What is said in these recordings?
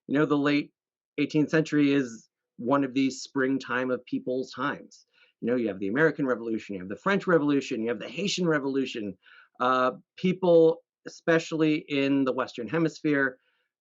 The late 18th century is one of these springtime of people's times. You have the American Revolution, you have the French Revolution, you have the Haitian Revolution. People, especially in the Western Hemisphere,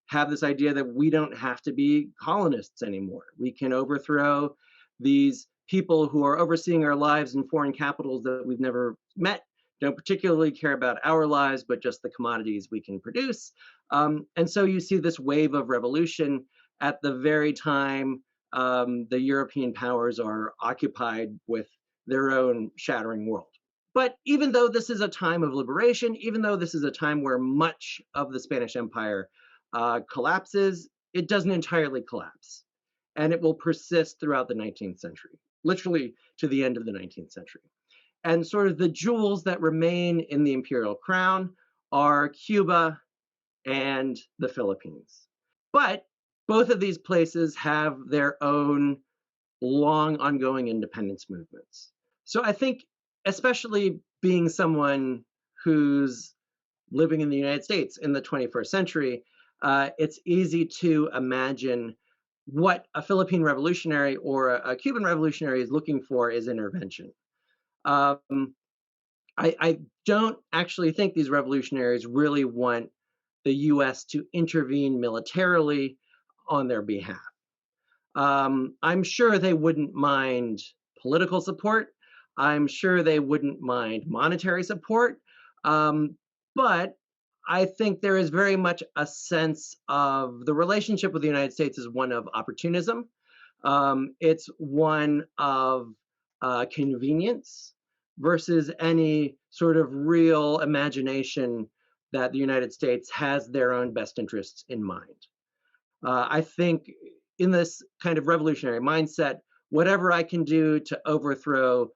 have this idea that we don't have to be colonists anymore. We can overthrow these people who are overseeing our lives in foreign capitals that we've never met, don't particularly care about our lives, but just the commodities we can produce. And so you see this wave of revolution at the very time the European powers are occupied with their own shattering world. But even though this is a time of liberation, even though this is a time where much of the Spanish Empire collapses, it doesn't entirely collapse. And it will persist throughout the 19th century, literally to the end of the 19th century. And sort of the jewels that remain in the imperial crown are Cuba and the Philippines. But both of these places have their own long ongoing independence movements. So I think, especially being someone who's living in the United States in the 21st century, it's easy to imagine what a Philippine revolutionary or a Cuban revolutionary is looking for is intervention. Um, I don't actually think these revolutionaries really want the US to intervene militarily on their behalf. I'm sure they wouldn't mind political support. I'm sure they wouldn't mind monetary support. Um, but I think there is very much a sense of the relationship with the United States is one of opportunism. It's one of convenience versus any sort of real imagination that the United States has their own best interests in mind. I think in this kind of revolutionary mindset, whatever I can do to overthrow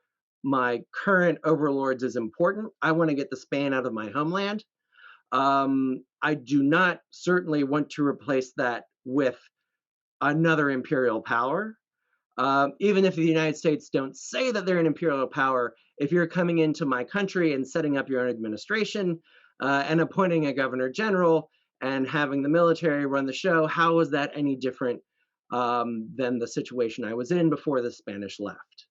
my current overlords is important. I want to get the Spain out of my homeland. I do not certainly want to replace that with another imperial power. Even if the United States don't say that they're an imperial power, if you're coming into my country and setting up your own administration and appointing a governor general and having the military run the show, how is that any different than the situation I was in before the Spanish left?